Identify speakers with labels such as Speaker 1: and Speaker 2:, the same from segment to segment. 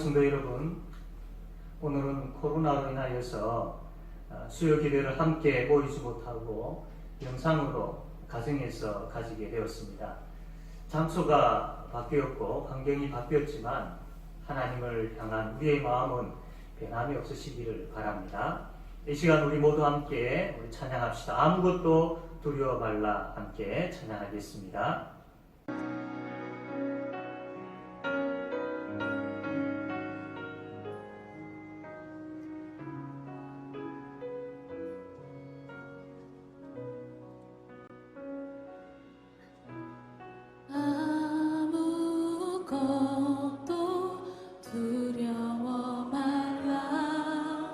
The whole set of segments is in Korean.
Speaker 1: 성도 여러분, 오늘은 코로나로 인하여서 수요 기도를 함께 모이지 못하고 영상으로 가정에서 가지게 되었습니다. 장소가 바뀌었고 환경이 바뀌었지만 하나님을 향한 우리의 마음은 변함이 없으시기를 바랍니다. 이 시간 우리 모두 함께 찬양합시다. 아무것도 두려워 말라. 함께 찬양하겠습니다.
Speaker 2: 아무것도 두려워 말라.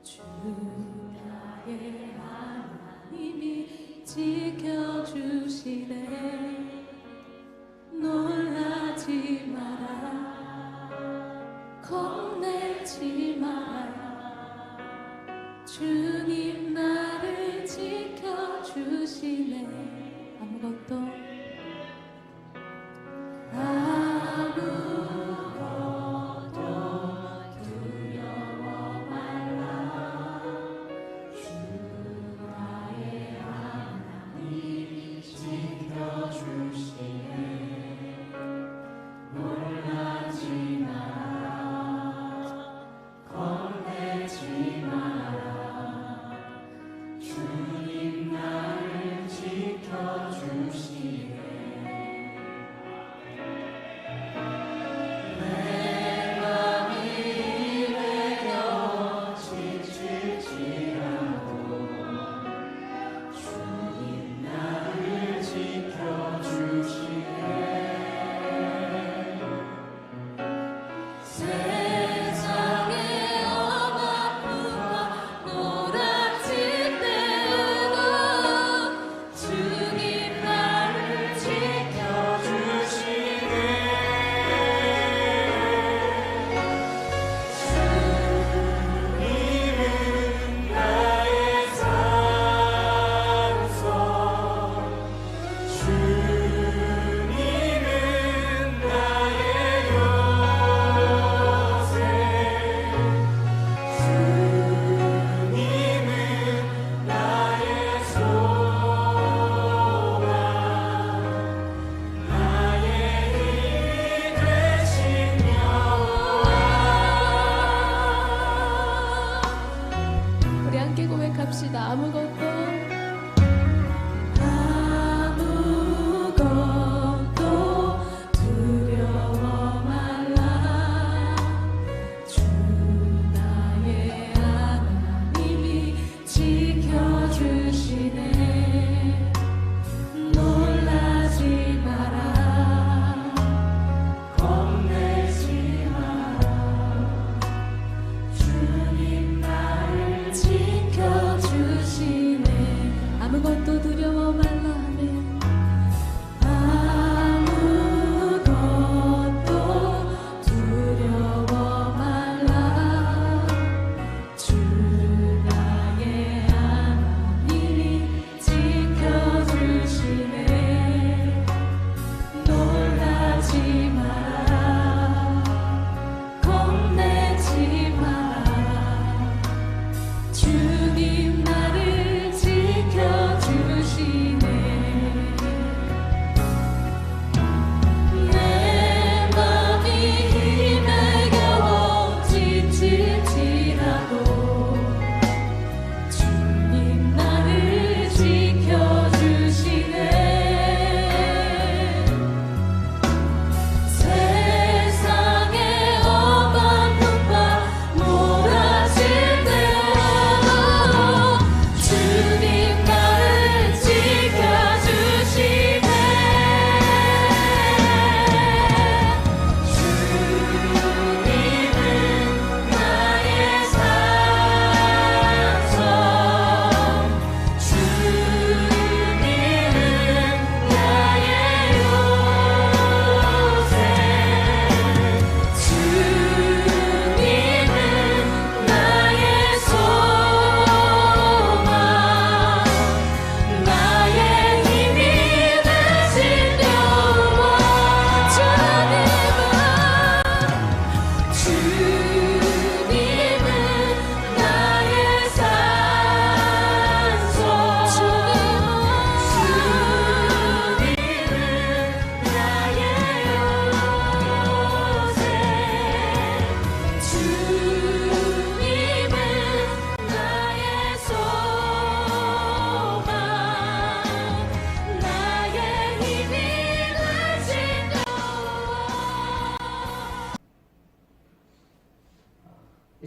Speaker 2: 주 나의 하나님이 지켜주시네. 놀라지 마라. 겁내지 마라. 주님 나를 지켜주시네. 아무것도 지켜주시네.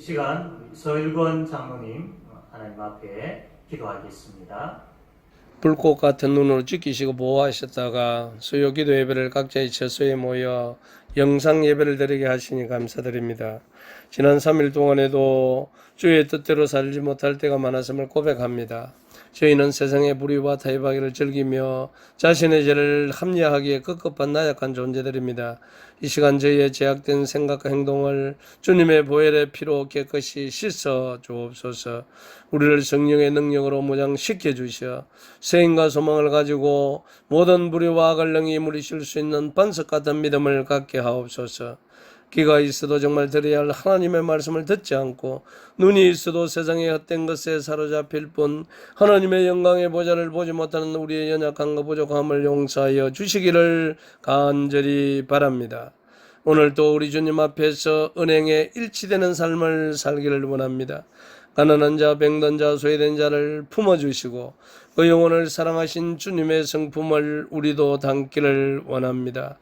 Speaker 1: 시간 서일권 장로님 하나님 앞에 기도하겠습니다.
Speaker 3: 불꽃 같은 눈으로 지키시고 보호하셨다가 수요 기도 예배를 각자의 처소에 모여 영상 예배를 드리게 하시니 감사드립니다. 지난 3일 동안에도 주의 뜻대로 살지 못할 때가 많았음을 고백합니다. 저희는 세상의 불의와 타협하기를 즐기며 자신의 죄를 합리화하기에 급급한 나약한 존재들입니다. 이 시간 저희의 제약된 생각과 행동을 주님의 보혈의 피로 깨끗이 씻어 주옵소서. 우리를 성령의 능력으로 무장시켜 주시어 세임과 소망을 가지고 모든 불의와 악을 능히 물리칠 수 있는 반석 같은 믿음을 갖게 하옵소서. 귀가 있어도 정말 들어야 할 하나님의 말씀을 듣지 않고 눈이 있어도 세상의 헛된 것에 사로잡힐 뿐 하나님의 영광의 보좌를 보지 못하는 우리의 연약함과 부족함을 용서하여 주시기를 간절히 바랍니다. 오늘도 우리 주님 앞에서 은행에 일치되는 삶을 살기를 원합니다. 가난한 자, 병든 자, 소외된 자를 품어주시고 그 영혼을 사랑하신 주님의 성품을 우리도 담기를 원합니다.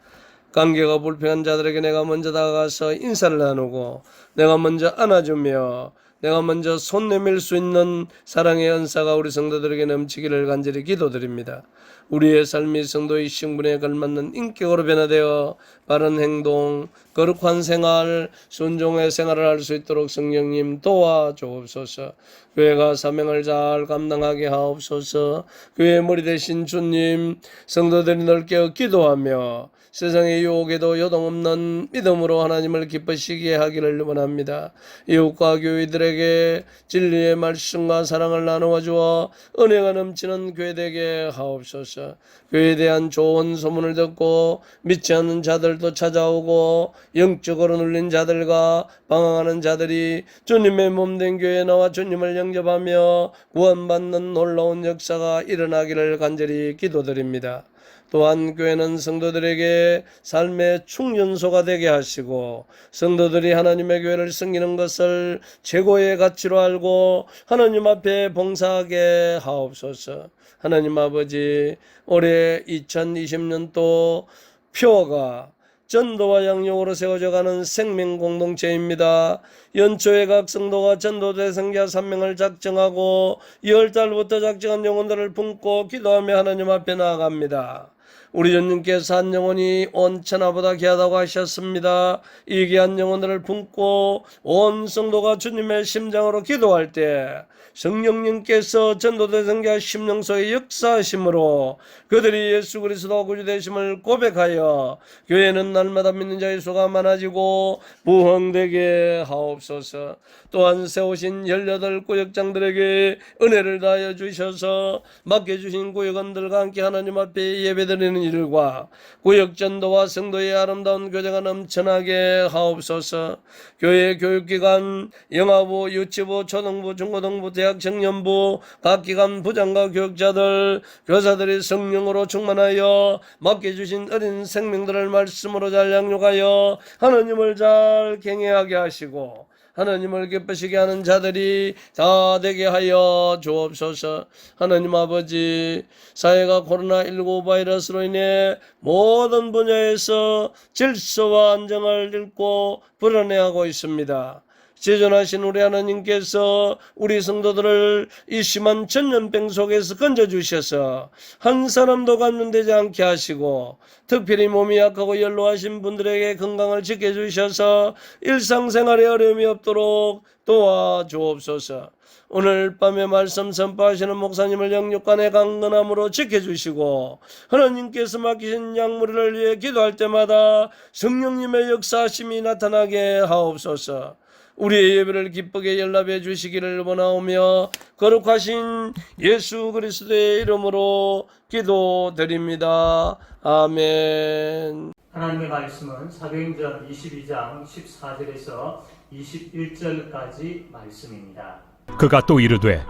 Speaker 3: 관계가 불평한 자들에게 내가 먼저 다가가서 인사를 나누고 내가 먼저 안아주며 내가 먼저 손 내밀 수 있는 사랑의 은사가 우리 성도들에게 넘치기를 간절히 기도드립니다. 우리의 삶이 성도의 신분에 걸맞는 인격으로 변화되어 바른 행동, 거룩한 생활, 순종의 생활을 할 수 있도록 성령님 도와주옵소서. 교회가 사명을 잘 감당하게 하옵소서. 교회의 머리 되신 주님, 성도들이 넓게 기도하며 세상의 유혹에도 요동없는 믿음으로 하나님을 기쁘시게 하기를 원합니다. 이웃과 교회들에게 진리의 말씀과 사랑을 나누어 주어 은혜가 넘치는 교회 되게 하옵소서. 교회에 대한 좋은 소문을 듣고 믿지 않는 자들도 찾아오고 영적으로 눌린 자들과 방황하는 자들이 주님의 몸된 교회에 나와 주님을 영접하며 구원받는 놀라운 역사가 일어나기를 간절히 기도드립니다. 또한 교회는 성도들에게 삶의 충전소가 되게 하시고 성도들이 하나님의 교회를 섬기는 것을 최고의 가치로 알고 하나님 앞에 봉사하게 하옵소서. 하나님 아버지, 올해 2020년도 표어가 전도와 양육으로 세워져가는 생명 공동체입니다. 연초에 각 성도가 전도 대상자 3명을 작정하고 2월달부터 작정한 영혼들을 품고 기도하며 하나님 앞에 나아갑니다. 우리 주님께서 한 영혼이 온 천하보다 귀하다고 하셨습니다. 이 귀한 영혼들을 품고 온 성도가 주님의 심장으로 기도할 때 성령님께서 전도대상자 심령소에 역사하심으로 그들이 예수 그리스도 구주 되심을 고백하여 교회는 날마다 믿는 자의 수가 많아지고 부흥되게 하옵소서. 또한 세우신 18구역장들에게 은혜를 다하여 주셔서 맡겨주신 구역원들과 함께 하나님 앞에 예배드리는 일과 구역전도와 성도의 아름다운 교제가 넘쳐나게 하옵소서. 교회 교육기관, 영화부, 유치부, 초등부, 중고등부, 대학 청년부, 각 기관 부장과 교육자들, 교사들이 성령으로 충만하여 맡겨주신 어린 생명들을 말씀으로 잘 양육하여 하나님을 잘 경외하게 하시고 하나님을 기쁘시게 하는 자들이 다 되게 하여 주옵소서. 하나님 아버지, 사회가 코로나19 바이러스로 인해 모든 분야에서 질서와 안정을 잃고 불안해하고 있습니다. 지존하신 우리 하나님께서 우리 성도들을 이 심한 전염병 속에서 건져주셔서 한 사람도 감염되지 않게 하시고 특별히 몸이 약하고 연로하신 분들에게 건강을 지켜주셔서 일상생활에 어려움이 없도록 도와주옵소서. 오늘 밤에 말씀 선포하시는 목사님을 영육간의 강건함으로 지켜주시고 하나님께서 맡기신 약물을 위해 기도할 때마다 성령님의 역사하심이 나타나게 하옵소서. 우리의 예배를 기쁘게 연락해 주시기를 원하오며 거룩하신 예수 그리스도의 이름으로 기도드립니다. 아멘.
Speaker 1: 하나님의 말씀은 사도행전 22장 14절에서 21절까지 말씀입니다.
Speaker 4: 그가 또 이르되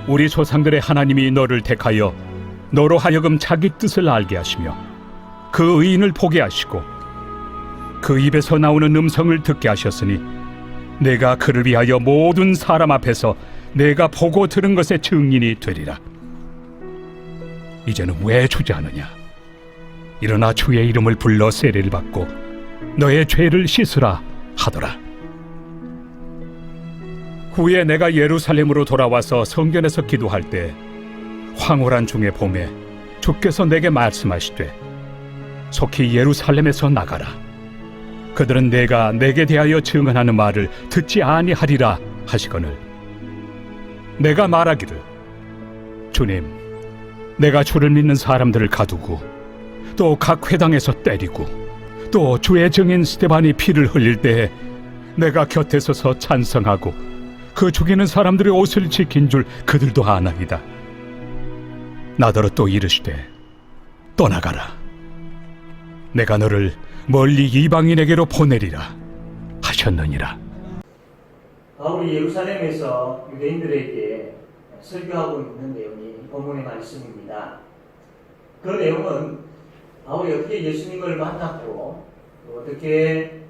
Speaker 4: 우리 조상들의 하나님이 너를 택하여 너로 하여금 자기 뜻을 알게 하시며 그 의인을 보게 하시고 그 입에서 나오는 음성을 듣게 하셨으니 내가 그를 위하여 모든 사람 앞에서 내가 보고 들은 것의 증인이 되리라. 이제는 왜 주저하느냐? 일어나 주의 이름을 불러 세례를 받고 너의 죄를 씻으라 하더라. 후에 내가 예루살렘으로 돌아와서 성전에서 기도할 때 황홀한 중의 봄에 주께서 내게 말씀하시되 속히 예루살렘에서 나가라. 그들은 내가 내게 대하여 증언하는 말을 듣지 아니하리라 하시거늘 내가 말하기를 주님, 내가 주를 믿는 사람들을 가두고 또 각 회당에서 때리고 또 주의 증인 스데반이 피를 흘릴 때에 내가 곁에 서서 찬성하고 그 죽이는 사람들의 옷을 지킨 줄 그들도 아나이다. 나더러 또 이르시되 떠나가라. 내가 너를 멀리 이방인에게로 보내리라 하셨느니라.
Speaker 1: 바울이 예루살렘에서 유대인들에게 설교하고 있는 내용이 본문의 말씀입니다. 그 내용은 바울이 어떻게 예수님을 만났고 또 어떻게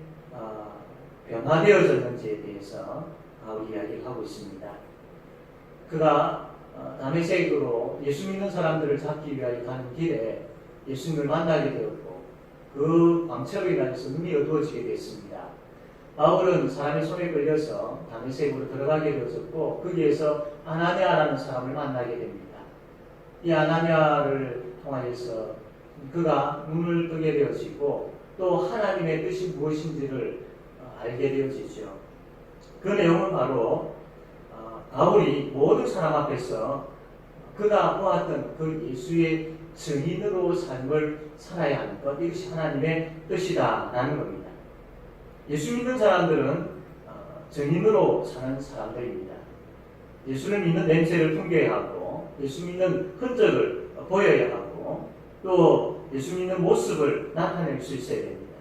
Speaker 1: 변화되어졌는지에 대해서 바울이 이야기를 하고 있습니다. 그가 다메섹으로 예수 믿는 사람들을 잡기 위하여 가는 길에 예수님을 만나게 되었고 그 광채로 인하여서 눈이 어두워지게 됐습니다. 바울은 사람의 손에 끌려서 다메섹으로 들어가게 되었고 거기에서 아나니아라는 사람을 만나게 됩니다. 이 아나니아를 통하여서 그가 눈을 뜨게 되어지고 또 하나님의 뜻이 무엇인지를 알게 되어지죠. 그 내용은 바로 바울이 모든 사람 앞에서 그가 보았던 그 예수의 증인으로 삶을 살아야 하는 것, 이것이 하나님의 뜻이다라는 겁니다. 예수 믿는 사람들은 증인으로 사는 사람들입니다. 예수를 믿는 냄새를 풍겨야 하고 예수 믿는 흔적을 보여야 하고 또 예수 믿는 모습을 나타낼 수 있어야 됩니다.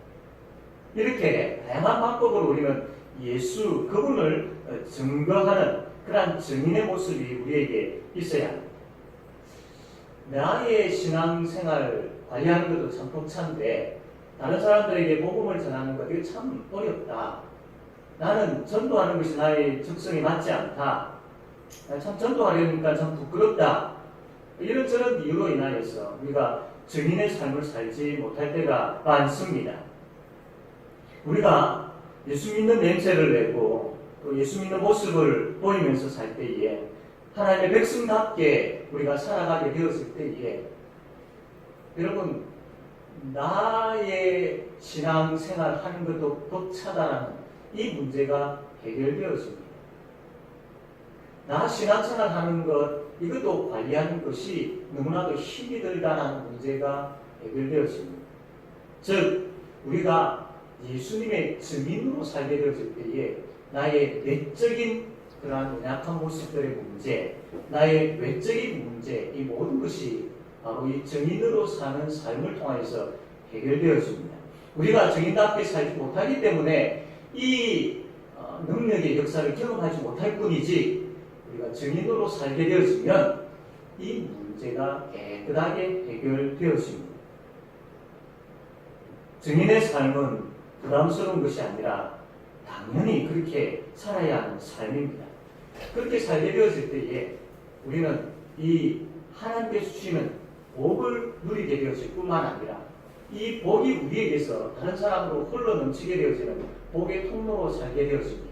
Speaker 1: 이렇게 다양한 방법으로 우리는 예수 그분을 증거하는 그러한 증인의 모습이 우리에게 있어야 합니다. 나의 신앙생활 관리하는 것도 참 벅찬데 다른 사람들에게 복음을 전하는 것 이게 참 어렵다. 나는 전도하는 것이 나의 적성에 맞지 않다. 참 전도하려니까 참 부끄럽다. 이런저런 이유로 인하여서 우리가 증인의 삶을 살지 못할 때가 많습니다. 우리가 예수 믿는 냄새를 내고 또 예수 믿는 모습을 보이면서 살 때에 하나님의 백성답게 우리가 살아가게 되었을 때에 여러분 나의 신앙생활 하는 것도 벅차다라는 이 문제가 해결되어집니다. 나 신앙생활 하는 것 이것도 관리하는 것이 너무나도 힘이 들다라는 문제가 해결되어집니다. 즉 우리가 예수님의 증인으로 살게 되었을 때에 나의 내적인 그러한 연약한 모습들의 문제, 나의 외적인 문제, 이 모든 것이 바로 이 증인으로 사는 삶을 통해서 해결되어집니다. 우리가 증인답게 살지 못하기 때문에 이 능력의 역사를 경험하지 못할 뿐이지 우리가 증인으로 살게 되어지면 이 문제가 깨끗하게 해결되어집니다. 증인의 삶은 부담스러운 것이 아니라 당연히 그렇게 살아야 하는 삶입니다. 그렇게 살게 되었을 때에 우리는 이 하나님께서 주시는 복을 누리게 되었을 뿐만 아니라 이 복이 우리에게서 다른 사람으로 흘러 넘치게 되어지는 복의 통로로 살게 되었습니다.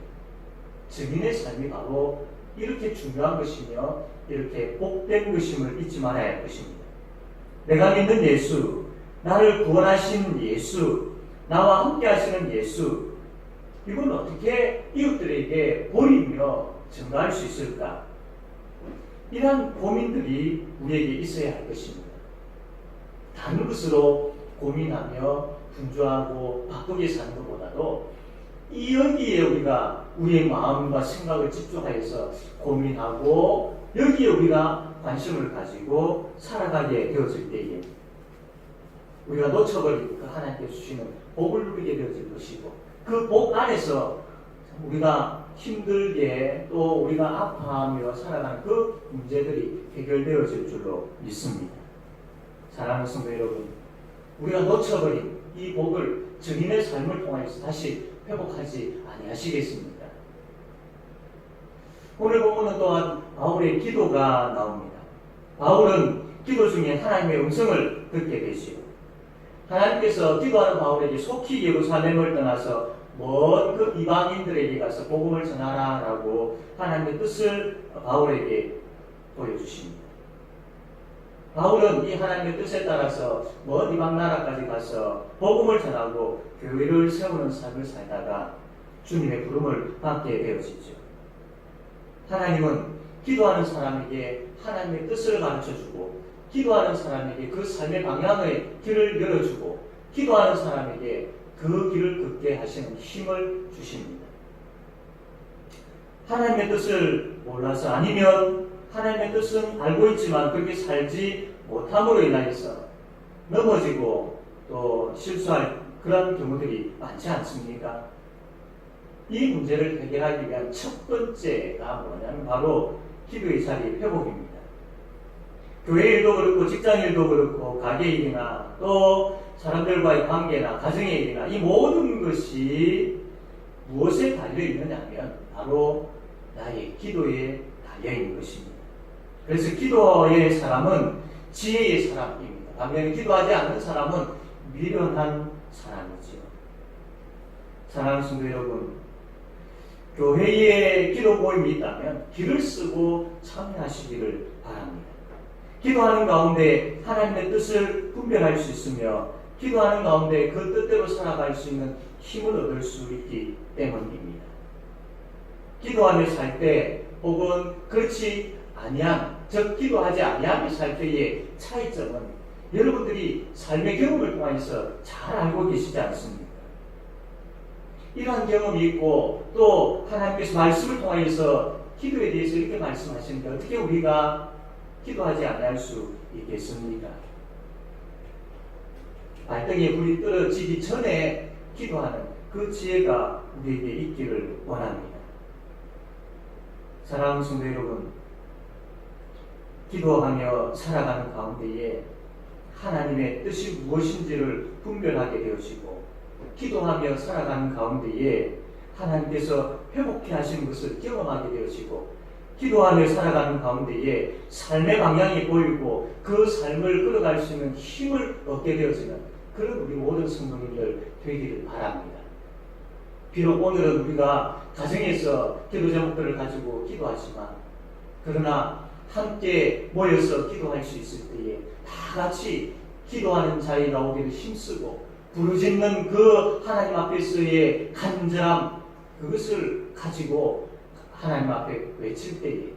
Speaker 1: 증인의 삶이 바로 이렇게 중요한 것이며 이렇게 복된 것임을 잊지 말아야 할 것입니다. 내가 믿는 예수, 나를 구원하신 예수, 나와 함께 하시는 예수, 이건 어떻게 이웃들에게 보이며 증가할 수 있을까? 이러한 고민들이 우리에게 있어야 할 것입니다. 다른 것으로 고민하며 분주하고 바쁘게 사는 것보다도 이 여기에 우리가 우리의 마음과 생각을 집중하여서 고민하고 여기에 우리가 관심을 가지고 살아가게 되어질 때에 우리가 놓쳐버린 그 하나님께서 주시는 복을 누리게 되어질 것이고 그 복 안에서 우리가 힘들게 또 우리가 아파하며 살아가는 그 문제들이 해결되어질 줄로 믿습니다. 사랑하는 성도 여러분, 우리가 놓쳐버린 이 복을 증인의 삶을 통해서 다시 회복하지 아니하시겠습니까? 오늘 본문은 또한 바울의 기도가 나옵니다. 바울은 기도 중에 하나님의 음성을 듣게 되시고 하나님께서 기도하는 바울에게 속히 예루살렘을 떠나서 먼 그 이방인들에게 가서 복음을 전하라라고 하나님의 뜻을 바울에게 보여주십니다. 바울은 이 하나님의 뜻에 따라서 먼 이방 나라까지 가서 복음을 전하고 교회를 세우는 삶을 살다가 주님의 부름을 받게 되어지죠. 하나님은 기도하는 사람에게 하나님의 뜻을 가르쳐주고, 기도하는 사람에게 그 삶의 방향의 길을 열어주고, 기도하는 사람에게 그 길을 걷게 하시는 힘을 주십니다. 하나님의 뜻을 몰라서, 아니면 하나님의 뜻은 알고 있지만 그렇게 살지 못함으로 인하여서 넘어지고 또 실수할 그런 경우들이 많지 않습니까? 이 문제를 해결하기 위한 첫 번째가 뭐냐면 바로 기도의 자리 회복입니다. 교회 일도 그렇고 직장 일도 그렇고 가게 일이나 또 사람들과의 관계나 가정의 일이나 이 모든 것이 무엇에 달려있느냐 하면 바로 나의 기도에 달려있는 것입니다. 그래서 기도의 사람은 지혜의 사람입니다. 반면에 기도하지 않는 사람은 미련한 사람이지요. 사랑하는 성도 여러분, 교회에 기도 모임이 있다면 길을 쓰고 참여하시기를 바랍니다. 기도하는 가운데 하나님의 뜻을 분별할 수 있으며 기도하는 가운데 그 뜻대로 살아갈 수 있는 힘을 얻을 수 있기 때문입니다. 기도하며 살 때 혹은 그렇지 아니함, 즉 기도하지 아니함이 살 때의 차이점은 여러분들이 삶의 경험을 통해서 잘 알고 계시지 않습니까? 이러한 경험이 있고 또 하나님께서 말씀을 통해서 기도에 대해서 이렇게 말씀하시는데 어떻게 우리가 기도하지 아니할 수 있겠습니까? 발등에 불이 떨어지기 전에 기도하는 그 지혜가 우리에게 있기를 원합니다. 사랑하는 성도 여러분, 기도하며 살아가는 가운데에 하나님의 뜻이 무엇인지를 분별하게 되어지고, 기도하며 살아가는 가운데에 하나님께서 회복해 하신 것을 경험하게 되어지고, 기도하며 살아가는 가운데에 삶의 방향이 보이고 그 삶을 끌어갈 수 있는 힘을 얻게 되어지는 그런 우리 모든 성도님들 되기를 바랍니다. 비록 오늘은 우리가 가정에서 기도 제목들을 가지고 기도하지만, 그러나 함께 모여서 기도할 수 있을 때에 다 같이 기도하는 자리에 나오기를 힘쓰고 부르짖는 그 하나님 앞에서의 간절함, 그것을 가지고 하나님 앞에 외칠 때에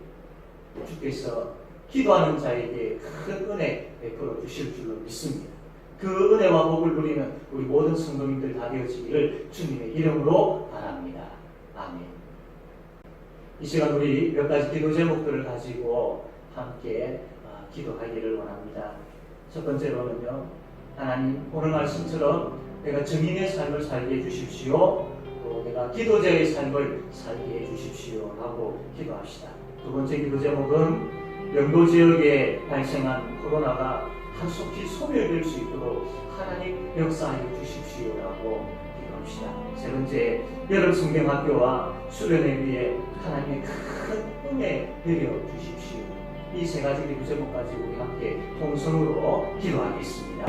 Speaker 1: 주께서 기도하는 자에게 큰 은혜 베풀어 주실 줄로 믿습니다. 그 은혜와 복을 누리는 우리 모든 성도님들 다 되어지기를 주님의 이름으로 바랍니다. 아멘. 이 시간 우리 몇 가지 기도 제목들을 가지고 함께 기도하기를 원합니다. 첫 번째로는요, 하나님 오늘 말씀처럼 내가 증인의 삶을 살게 해주십시오. 또 내가 기도자의 삶을 살게 해주십시오 라고 기도합시다. 두 번째 기도 제목은 영도 지역에 발생한 코로나가 한속히 소멸될 수 있도록 하나님 역사하여 주십시오 라고 기도합시다. 세 번째, 여름 성경학교와 수련회 위에 하나님의 큰 은혜 내려 주십시오. 이 세 가지 기도 제목 가지고 우리 함께 통성으로 기도하겠습니다.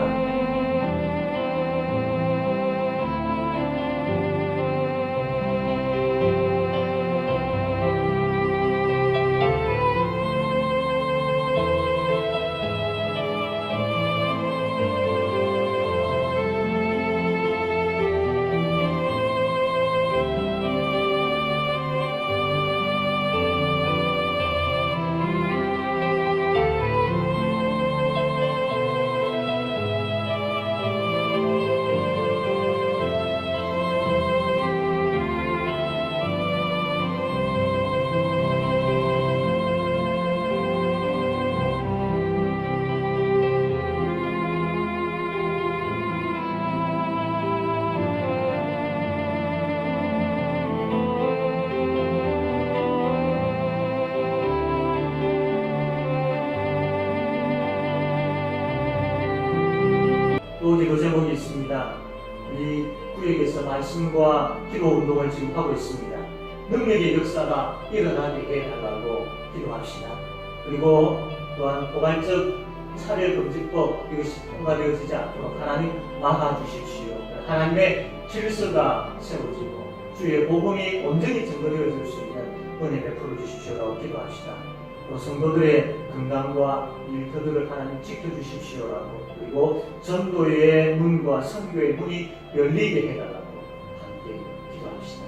Speaker 1: 또 기도 제목이 있습니다. 우리 구역에서 말씀과 기도 운동을 지금 하고 있습니다. 능력의 역사가 일어나게 해달라고 기도합시다. 그리고 또한 포괄적 차별금지법 이것이 통과되어지지 않도록 하나님 막아주십시오. 하나님의 질서가 세워지고 주의 복음이 온전히 증거되어질 수 있는 은혜 베풀어 주십시오라고 기도합시다. 또 성도들의 건강과 일터들을 하나님 지켜주십시오라고, 그리고 전도의 문과 선교의 문이 열리게 해달라고 함께 기도합시다.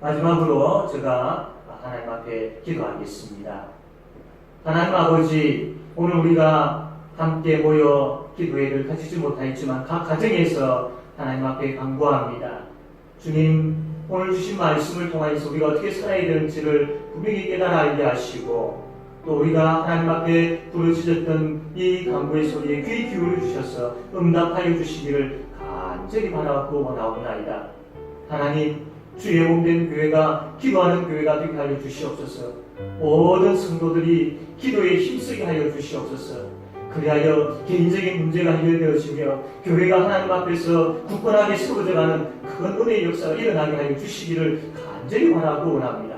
Speaker 1: 마지막으로 제가 하나님 앞에 기도하겠습니다. 하나님 아버지, 오늘 우리가 함께 모여 기도회를 가지지 못하였지만 각 가정에서 하나님 앞에 간구합니다. 주님, 오늘 주신 말씀을 통하여서 우리가 어떻게 살아야 되는지를 분명히 깨달아 알게 하시고, 또 우리가 하나님 앞에 부르짖었던 이 간구의 소리에 귀 기울여 주셔서 응답하여 주시기를 간절히 바라고 원하옵나이다. 하나님, 주의 몸된 교회가 기도하는 교회가 되게 하여 주시옵소서. 모든 성도들이 기도에 힘쓰게 하여 주시옵소서. 그리하여 개인적인 문제가 해결되어지며 교회가 하나님 앞에서 굳건하게 세워져가는 큰 은혜의 역사가 일어나게 하여 주시기를 간절히 바라고 원합니다.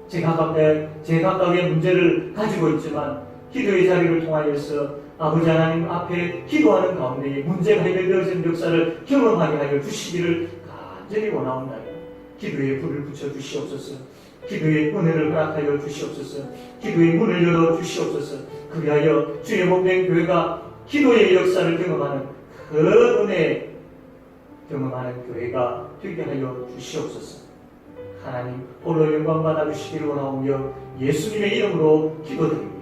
Speaker 1: 제 각각의 문제를 가지고 있지만 기도의 자리를 통하여서 아버지 하나님 앞에 기도하는 가운데 문제가 해결되어지는 역사를 경험하게 하여 주시기를 간절히 원하옵나이다. 기도에 불을 붙여 주시옵소서. 기도의 은혜를 허락하여 주시옵소서. 기도의 문을 열어 주시옵소서. 그리하여 주의 몸된 교회가 기도의 역사를 경험하는 그 은혜 경험하는 교회가 되게 하여 주시옵소서. 하나님 홀로 영광 받아 주시기를 원하오며 예수님의 이름으로 기도드립니다.